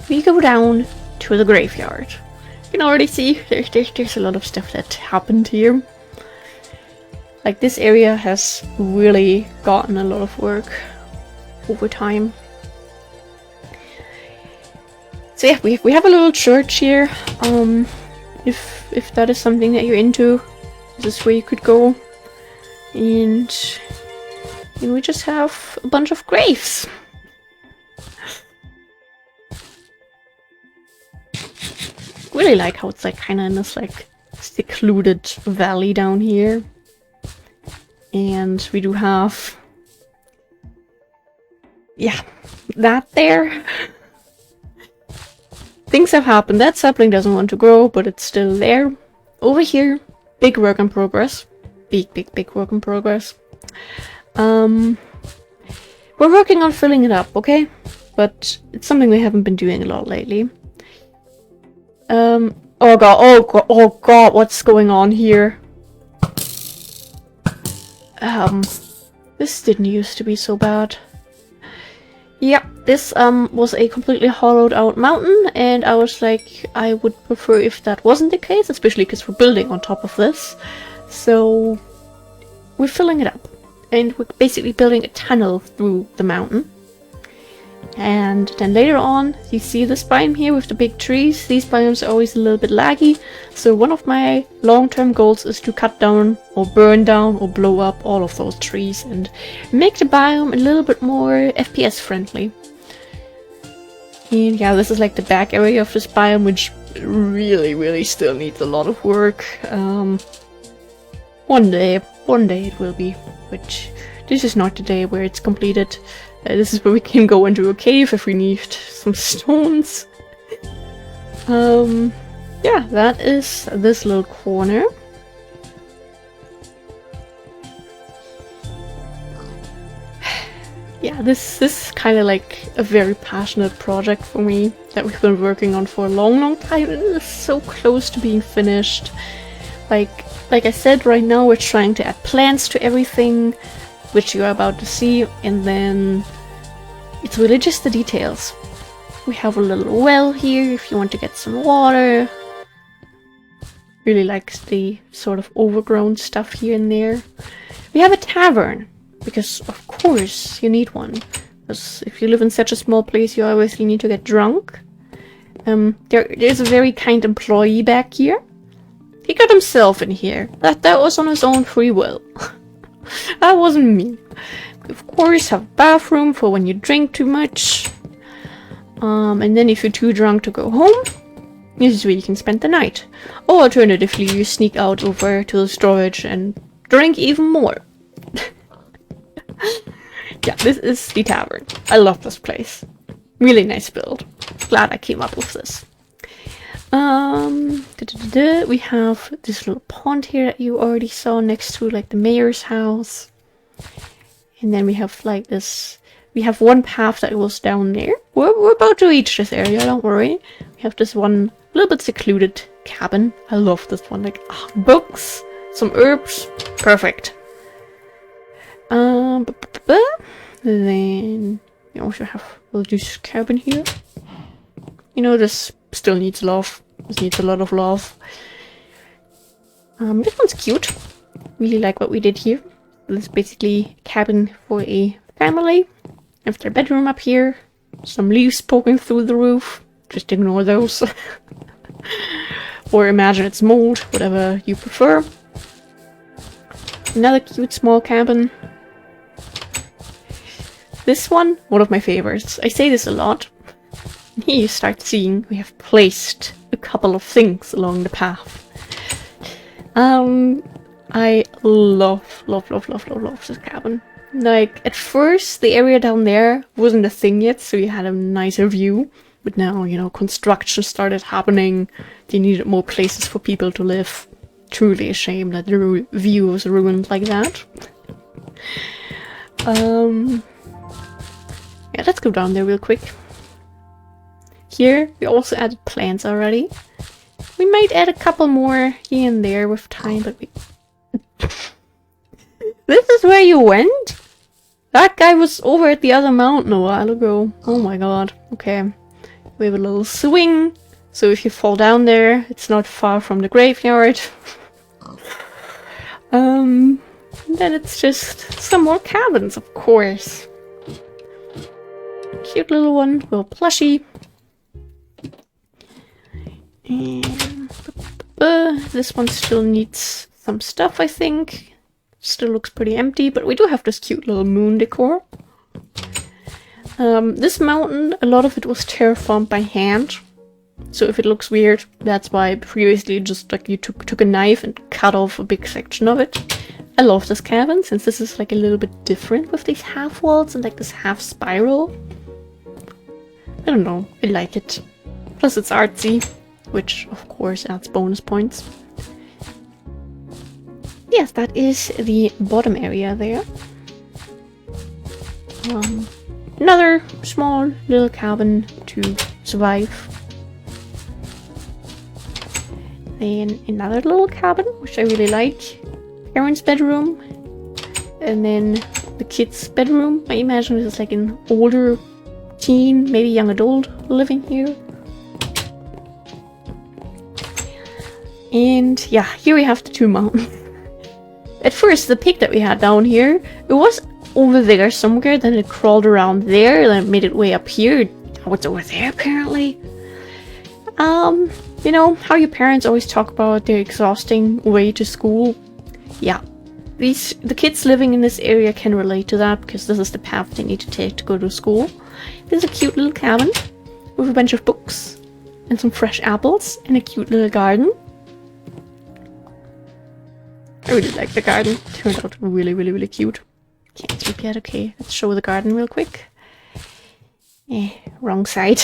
we go down to the graveyard. You can already see there's a lot of stuff that happened here. Like, this area has really gotten a lot of work over time. So yeah, we have a little church here. If that is something that you're into, this is where you could go. And we just have a bunch of graves. Really like how it's like kind of in this like secluded valley down here. And we do have, yeah, that there. Things have happened. That sapling doesn't want to grow, but it's still there. Over here, big work in progress. Big work in progress. We're working on filling it up, okay? But it's something we haven't been doing a lot lately. Oh god, what's going on here? This didn't used to be so bad. Yeah, this was a completely hollowed out mountain, and I was like, I would prefer if that wasn't the case, especially because we're building on top of this. So we're filling it up, and we're basically building a tunnel through the mountain. And then later on, you see this biome here with the big trees. These biomes are always a little bit laggy, so one of my long-term goals is to cut down or burn down or blow up all of those trees and make the biome a little bit more FPS friendly. And yeah, this is like the back area of this biome, which really still needs a lot of work. One day it will be, which this is not the day where it's completed. This is where we can go into a cave if we need some stones. Yeah, that is this little corner. Yeah, this is kind of like a very passionate project for me that we've been working on for a long time. It is so close to being finished. Like I said, right now we're trying to add plants to everything, which you are about to see, and then it's really just the details. We have a little well here if you want to get some water. Really likes the sort of overgrown stuff here and there. We have a tavern, because of course you need one. Because if you live in such a small place, you obviously need to get drunk. There's a very kind employee back here. He got himself in here. That was on his own free will. That wasn't me. We of course have a bathroom for when you drink too much. And then if you're too drunk to go home, this is where you can spend the night. Or alternatively, you sneak out over to the storage and drink even more. Yeah, this is the tavern. I love this place. Really nice build. Glad I came up with this. We have this little pond here that you already saw next to like the mayor's house. And then we have like this, we have one path that goes down there. We're about to reach this area, don't worry. We have this one little bit secluded cabin. I love this one, like books, some herbs, perfect. Then we also have this cabin here. You know, this still needs love. This needs a lot of love. This one's cute. Really like what we did here. This is basically a cabin for a family. Have their bedroom up here. Some leaves poking through the roof. Just ignore those. Or imagine it's mold, whatever you prefer. Another cute small cabin. This one of my favorites. I say this a lot. Here you start seeing we have placed a couple of things along the path. I love this cabin. Like, at first, the area down there wasn't a thing yet, so you had a nicer view. But now, you know, construction started happening. They needed more places for people to live. Truly a shame that the view was ruined like that. Yeah, let's go down there real quick. Here, we also added plants already. We might add a couple more here and there with time, but we... This is where you went? That guy was over at the other mountain a while ago. Oh my god. Okay. We have a little swing, so if you fall down there, it's not far from the graveyard. Then it's just some more cabins, of course. Cute little one, little plushie. And this one still needs some stuff, I think. Still looks pretty empty, but we do have this cute little moon decor. This mountain, a lot of it was terraformed by hand. So if it looks weird, that's why previously just like you took a knife and cut off a big section of it. I love this cabin, since this is like a little bit different with these half walls and like this half spiral. I don't know, I like it. Plus it's artsy, which of course adds bonus points. Yes, that is the bottom area there. Another small little cabin to survive. Then another little cabin, which I really like. Parents' bedroom. And then the kids' bedroom. I imagine this is like an older teen, maybe young adult living here. And yeah, here we have the two mountains. At first, the pig that we had down here, it was over there somewhere, then it crawled around there, then it made its way up here. Now it's over there, apparently. You know, how your parents always talk about their exhausting way to school? Yeah. The kids living in this area can relate to that, because this is the path they need to take to go to school. There's a cute little cabin, with a bunch of books, and some fresh apples, and a cute little garden. I really like the garden. It turned out really cute. Can't sleep yet. Okay, let's show the garden real quick. Wrong side.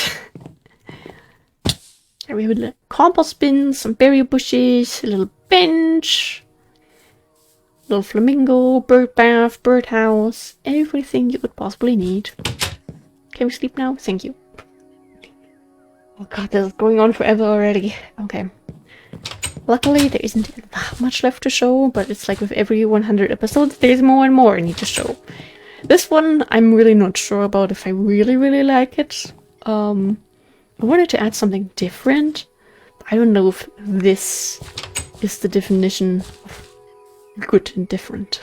There we have a little compost bin, some berry bushes, a little bench, little flamingo, bird bath, bird house, everything you could possibly need. Can we sleep now? Thank you. Oh god, this is going on forever already. Okay. Luckily, there isn't that much left to show, but it's like with every 100 episodes, there's more and more I need to show. This one, I'm really not sure about if I really like it. I wanted to add something different. I don't know if this is the definition of good and different.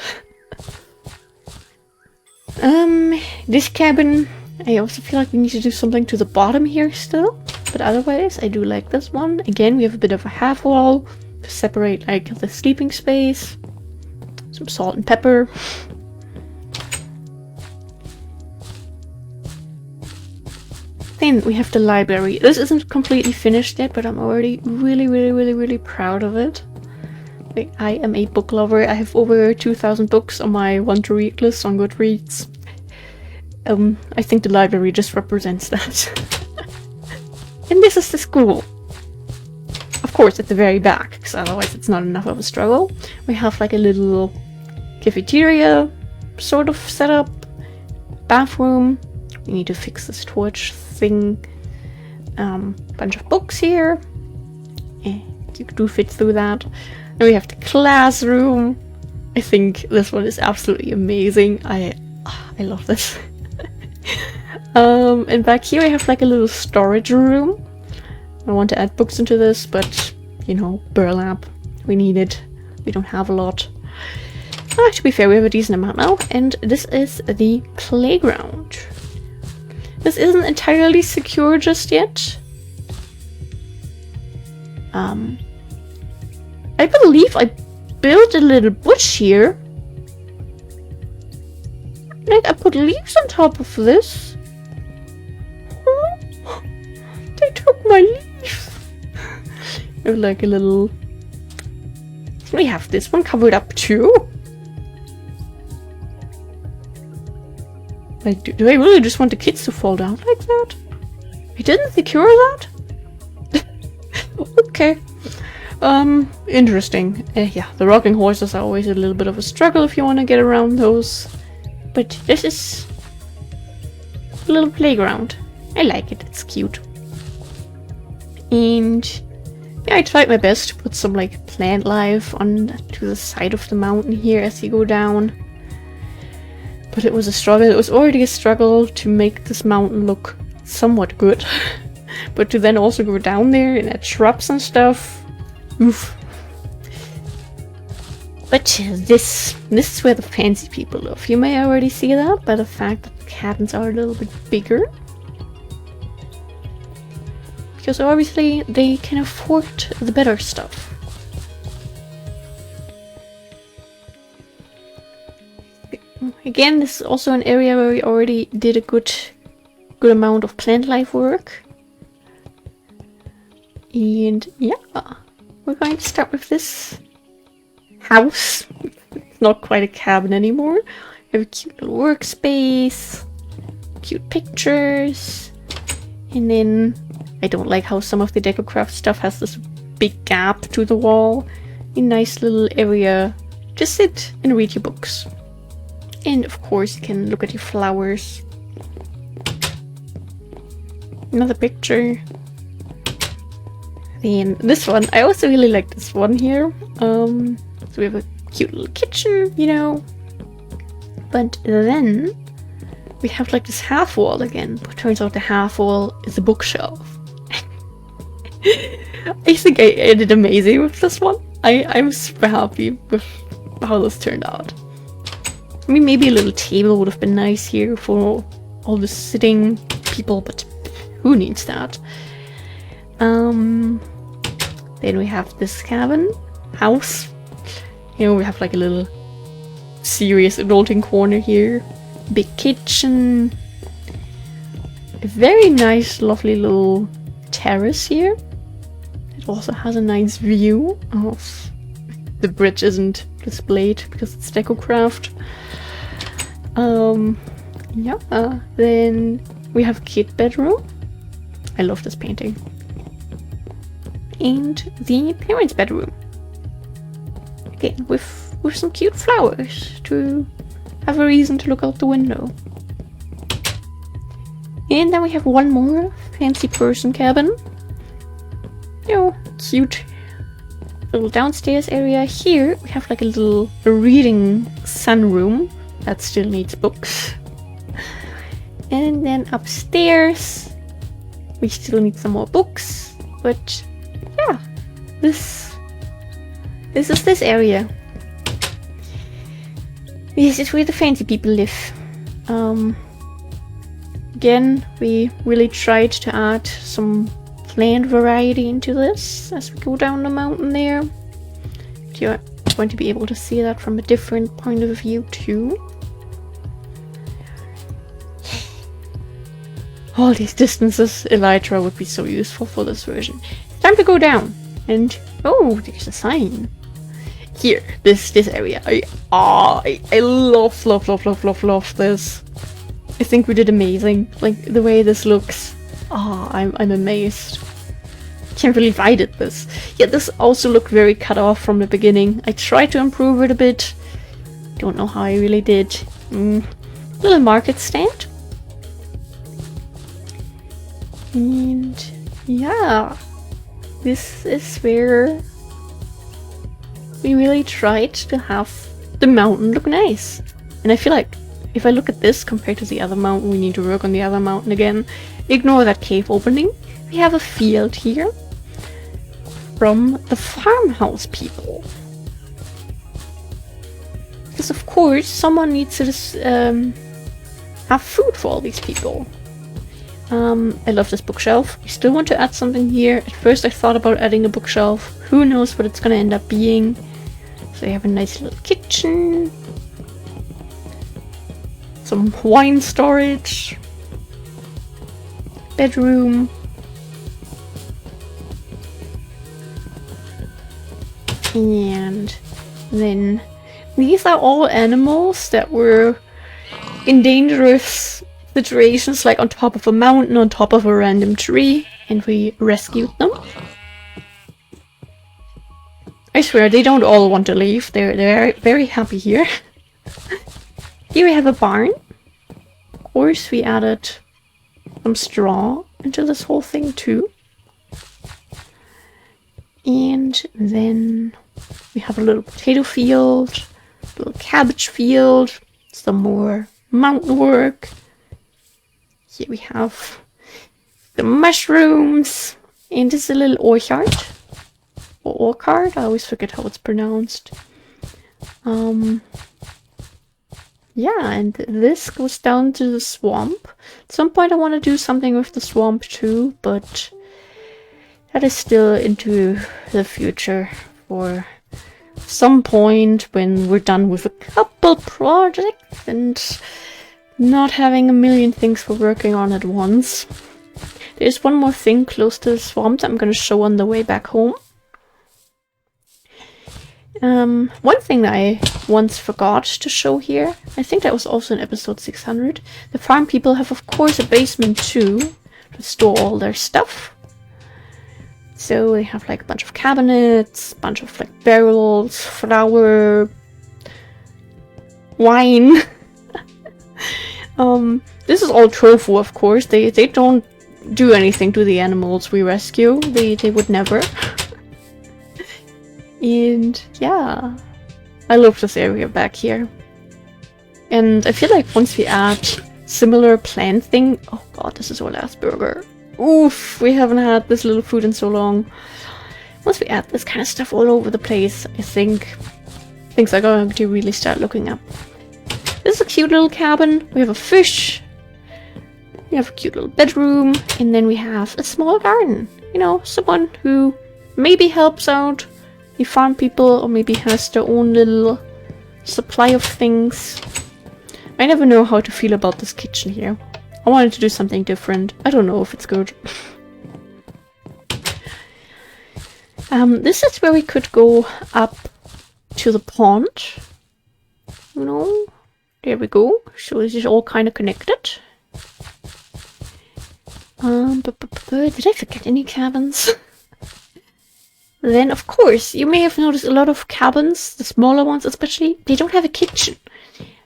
This cabin, I also feel like we need to do something to the bottom here still. But otherwise, I do like this one. Again, we have a bit of a half wall to separate like the sleeping space. Some salt and pepper. Then we have the library. This isn't completely finished yet, but I'm already really proud of it. Like, I am a book lover. I have over 2,000 books on my want to read list on Goodreads. I think the library just represents that. And this is the school. Of course, at the very back, because otherwise it's not enough of a struggle. We have like a little cafeteria sort of setup, bathroom. We need to fix this torch thing. Bunch of books here. You do fit through that. And we have the classroom. I think this one is absolutely amazing. I love this. And back here we have like a little storage room. I want to add books into this, but you know, burlap. We need it. We don't have a lot. To be fair, we have a decent amount now. And this is the playground. This isn't entirely secure just yet. I believe I built a little bush here. Like, I put leaves on top of this. Huh? They took my leaves. Like a little... We have this one covered up too. Like, do I really just want the kids to fall down like that? I didn't secure that? Okay. Interesting. Yeah, the rocking horses are always a little bit of a struggle if you want to get around those. But this is a little playground. I like it, it's cute. And yeah, I tried my best to put some like plant life on to the side of the mountain here as you go down. But it was a struggle. It was already a struggle to make this mountain look somewhat good. But to then also go down there and add shrubs and stuff. Oof. But this is where the fancy people live. You may already see that by the fact that the cabins are a little bit bigger. Because obviously they can afford the better stuff. Again, this is also an area where we already did a good amount of plant life work. And yeah, we're going to start with this house. It's not quite a cabin anymore. We have a cute little workspace, cute pictures, and then I don't like how some of the DecoCraft stuff has this big gap to the wall. A nice little area. Just sit and read your books. And of course you can look at your flowers. Another picture. Then this one, I also really like this one here. So we have a cute little kitchen, you know. But then we have like this half wall again. But turns out the half wall is a bookshelf. I think I did amazing with this one. I'm super happy with how this turned out. I mean, maybe a little table would have been nice here for all the sitting people, but who needs that? Then we have this cabin, house. You know, we have like a little serious adulting corner here. Big kitchen. A very nice, lovely little terrace here. It also has a nice view of... The bridge isn't displayed because it's DecoCraft. Yeah, then we have a kid bedroom. I love this painting. And the parents' bedroom. Again, with some cute flowers to have a reason to look out the window. And then we have one more fancy person cabin. You know, cute little downstairs area. Here we have like a little reading sunroom that still needs books. And then upstairs we still need some more books, but yeah, this is this area. This is where the fancy people live. Again, we really tried to add some plant variety into this as we go down the mountain there. You're going to be able to see that from a different point of view too. All these distances, Elytra would be so useful for this version. Time to go down. And oh, there's a sign. Here, this area. I love this. I think we did amazing. Like, the way this looks. Oh, I'm amazed. Can't believe I did this. Yeah, this also looked very cut off from the beginning. I tried to improve it a bit. Don't know how I really did. Little market stand. And yeah, this is where we really tried to have the mountain look nice. And I feel like if I look at this compared to the other mountain, we need to work on the other mountain again. Ignore that cave opening. We have a field here from the farmhouse people. Because of course someone needs to have food for all these people. I love this bookshelf. I still want to add something here. At first I thought about adding a bookshelf. Who knows what it's gonna end up being. So you have a nice little kitchen. Some wine storage. Bedroom. And then these are all animals that were in dangerous situations, like on top of a mountain, on top of a random tree, and we rescued them. I swear, they don't all want to leave. They're very happy here. Here we have a barn. Of course, we added some straw into this whole thing too. And then we have a little potato field, a little cabbage field, some more mountain work. Here we have the mushrooms, and this is a little orchard. Or orchard, I always forget how it's pronounced. Yeah, and this goes down to the swamp. At some point I want to do something with the swamp too, but that is still into the future for some point when we're done with a couple projects and not having a million things we're working on at once. There's one more thing close to the swamp that I'm going to show on the way back home. One thing that I once forgot to show here, I think that was also in episode 600. The farm people have of course a basement too, to store all their stuff. So they have like a bunch of cabinets, a bunch of like barrels, flour, wine. This is all tofu, of course. They don't do anything to the animals we rescue. They would never. And yeah, I love this area back here. And I feel like once we add similar plant thing, oh god, this is our last burger. Oof, we haven't had this little food in so long. Once we add this kind of stuff all over the place, I think things are going to really start looking up. This is a cute little cabin. We have a fish. We have a cute little bedroom. And then we have a small garden. You know, someone who maybe helps out the farm people or maybe has their own little supply of things. I never know how to feel about this kitchen here. I wanted to do something different. I don't know if it's good. This is where we could go up to the pond. You know, there we go. So this is all kind of connected. Did I forget any cabins? Then, of course, you may have noticed a lot of cabins, the smaller ones especially, they don't have a kitchen.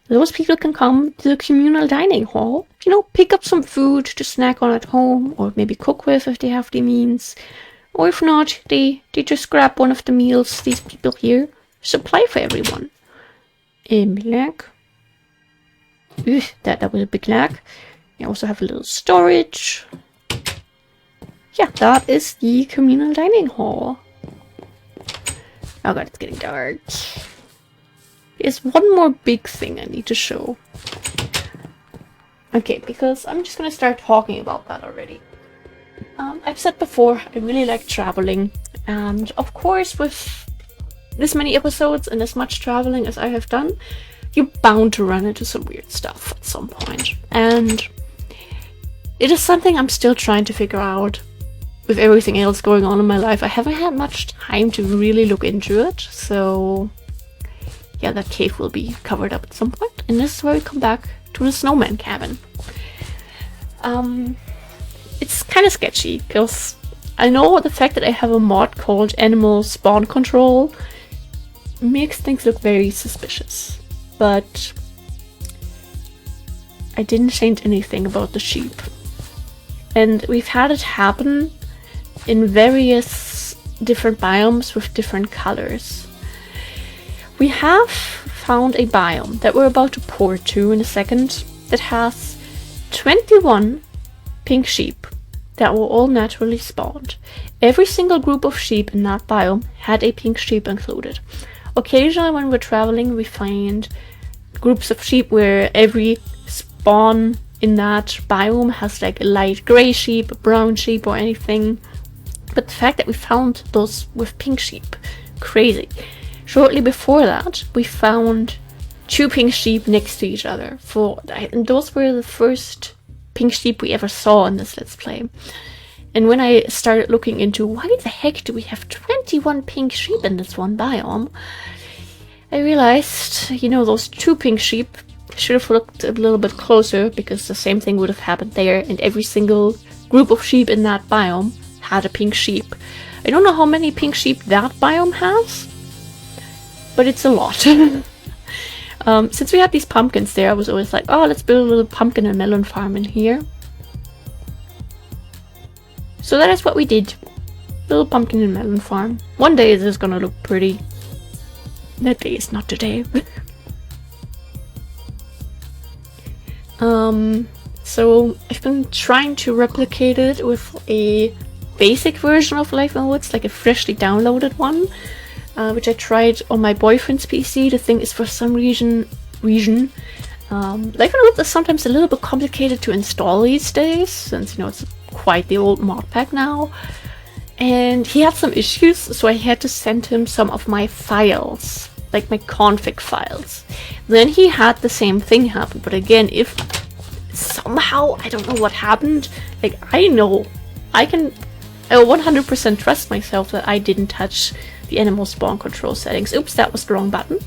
Those people can come to the communal dining hall, you know, pick up some food to snack on at home, or maybe cook with if they have the means. Or if not, they just grab one of the meals these people here supply for everyone. Lag. That was a big lag. You also have a little storage. Yeah, that is the communal dining hall. Oh god, it's getting dark. There's one more big thing I need to show. Okay, because I'm just gonna start talking about that already. I've said before, I really like traveling. And of course, with this many episodes and as much traveling as I have done, you're bound to run into some weird stuff at some point. And it is something I'm still trying to figure out. With everything else going on in my life, I haven't had much time to really look into it, so yeah, that cave will be covered up at some point. And this is where we come back to the snowman cabin. It's kind of sketchy, because I know the fact that I have a mod called Animal Spawn Control makes things look very suspicious. But I didn't change anything about the sheep. And we've had it happen in various different biomes with different colors. We have found a biome that we're about to port to in a second that has 21 pink sheep that were all naturally spawned. Every single group of sheep in that biome had a pink sheep included. Occasionally when we're traveling we find groups of sheep where every spawn in that biome has like a light grey sheep, a brown sheep or anything. But the fact that we found those with pink sheep, crazy. Shortly before that we found 2 pink sheep next to each other. And those were the first pink sheep we ever saw in this Let's Play. And when I started looking into why the heck do we have 21 pink sheep in this one biome, I realized, you know, those 2 pink sheep should have looked a little bit closer, because the same thing would have happened there, and every single group of sheep in that biome had a pink sheep. I don't know how many pink sheep that biome has, but it's a lot. Since we had these pumpkins there, I was always like, oh, let's build a little pumpkin and melon farm in here. So that is what we did. Little pumpkin and melon farm. One day this is gonna look pretty. That day is not today. So I've been trying to replicate it with a basic version of Life in the Woods, like a freshly downloaded one, which I tried on my boyfriend's PC. The thing is, for some reason, Life in the Woods is sometimes a little bit complicated to install these days, since, you know, it's quite the old mod pack now. And he had some issues, so I had to send him some of my files, like my config files. Then he had the same thing happen, but again, if somehow, I don't know what happened, like, I know, I 100% trust myself that I didn't touch the animal spawn control settings. Oops, that was the wrong button.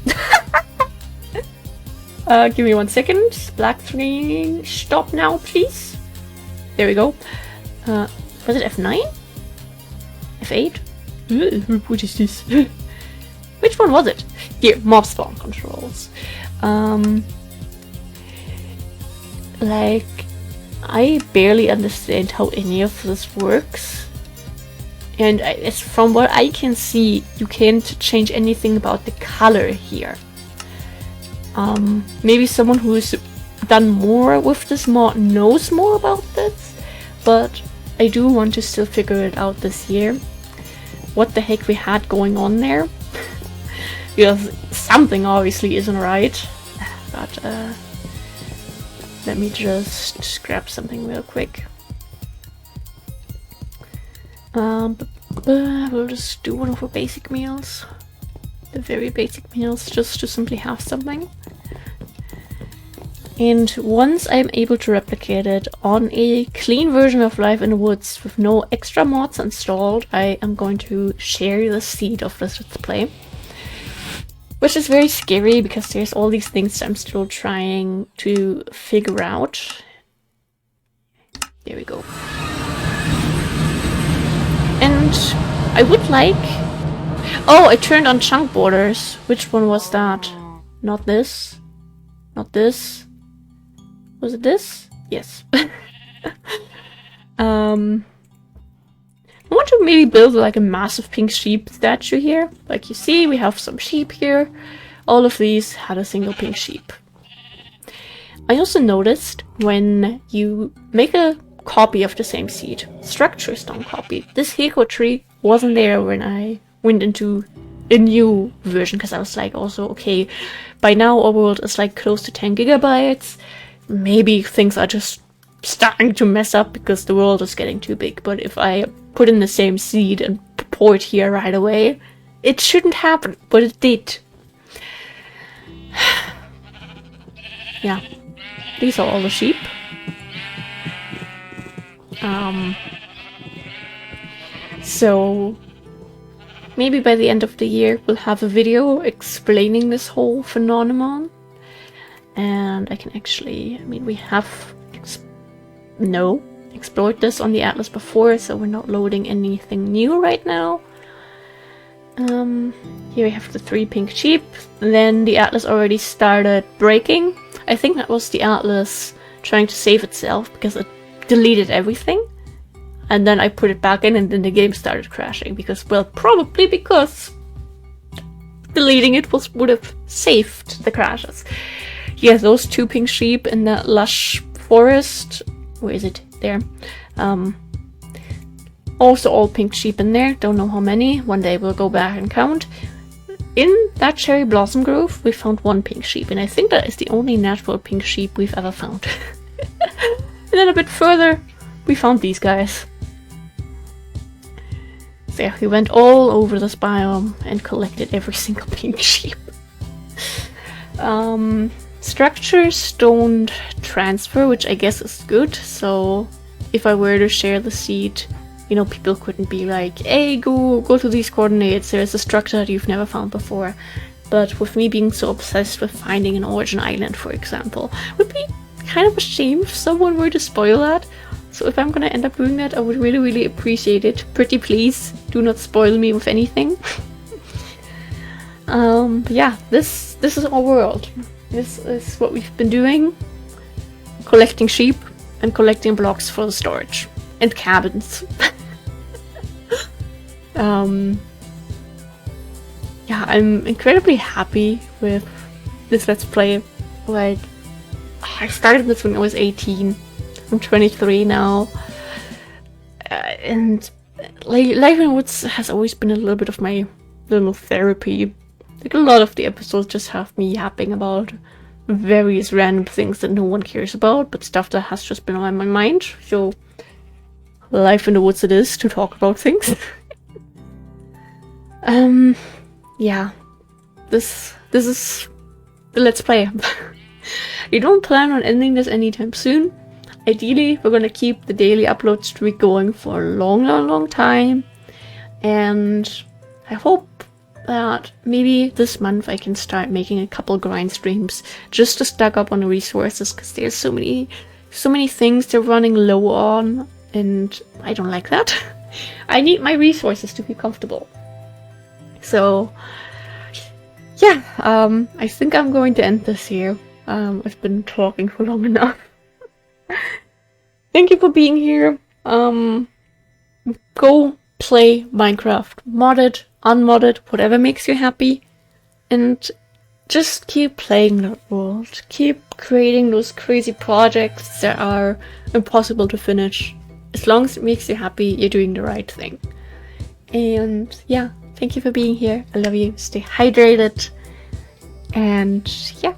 Give me 1 second. Black screen, stop now, please. There we go. Was it F9? F8? What is this? Which one was it? Here, mob spawn controls. Like, I barely understand how any of this works. And it's from what I can see, you can't change anything about the color here. Maybe someone who's done more with this mod knows more about this, but I do want to still figure it out this year. What the heck we had going on there. Because something obviously isn't right. But let me just grab something real quick. We'll just do one of our basic meals. The very basic meals, just to simply have something. And once I'm able to replicate it on a clean version of Life in the Woods with no extra mods installed, I am going to share the seed of this Let's Play. Which is very scary, because there's all these things that I'm still trying to figure out. There we go. And I would like... Oh, I turned on chunk borders. Which one was that? Not this. Not this. Was it this? Yes. I want to maybe build like a massive pink sheep statue here. Like you see, we have some sheep here. All of these had a single pink sheep. I also noticed when you make a copy of the same seed, structures don't copy. This hiko tree wasn't there when I went into a new version, because I was like also, okay, by now our world is like close to 10 gigabytes. Maybe things are just starting to mess up because the world is getting too big. But if I put in the same seed and port here right away, it shouldn't happen, but it did. Yeah, these are all the sheep. So maybe by the end of the year we'll have a video explaining this whole phenomenon. And I can actually, I mean, we have explored this on the Atlas before, so we're not loading anything new right now. Here we have the 3 pink sheep. And then the Atlas already started breaking. I think that was the Atlas trying to save itself because it deleted everything. And then I put it back in and then the game started crashing because, well, probably because deleting it would have saved the crashes. Yeah, those 2 pink sheep in that lush forest. Where is it? There. Also all pink sheep in there. Don't know how many. One day we'll go back and count. In that cherry blossom grove, we found 1 pink sheep. And I think that is the only natural pink sheep we've ever found. And then a bit further, we found these guys. So yeah, we went all over this biome and collected every single pink sheep. Structures don't transfer, which I guess is good. So if I were to share the seed, you know, people couldn't be like, hey, go to these coordinates, there's a structure that you've never found before. But with me being so obsessed with finding an origin island, for example, would be kind of a shame if someone were to spoil that. So if I'm gonna end up doing that, I would really, really appreciate it. Pretty please, do not spoil me with anything. But yeah, this is our world. This is what we've been doing. Collecting sheep and collecting blocks for the storage. And cabins. Yeah, I'm incredibly happy with this Let's Play. Like, I started this when I was 18. I'm 23 now. And like, Life in the Woods has always been a little bit of my little therapy. Like, a lot of the episodes just have me yapping about various random things that no one cares about, but stuff that has just been on my mind. So, Life in the Woods it is to talk about things. Yeah. This is the Let's Play. We don't plan on ending this anytime soon. Ideally, we're gonna keep the daily upload streak going for a long time. And I hope that maybe this month I can start making a couple grind streams just to stack up on the resources, because there's so many things they're running low on, and I don't like that. I need my resources to be comfortable. So yeah, I think I'm going to end this here. I've been talking for long enough. Thank you for being here. Go play Minecraft. Modded, unmodded, whatever makes you happy. And just keep playing that world. Keep creating those crazy projects that are impossible to finish. As long as it makes you happy, you're doing the right thing. And yeah, thank you for being here. I love you. Stay hydrated. And yeah.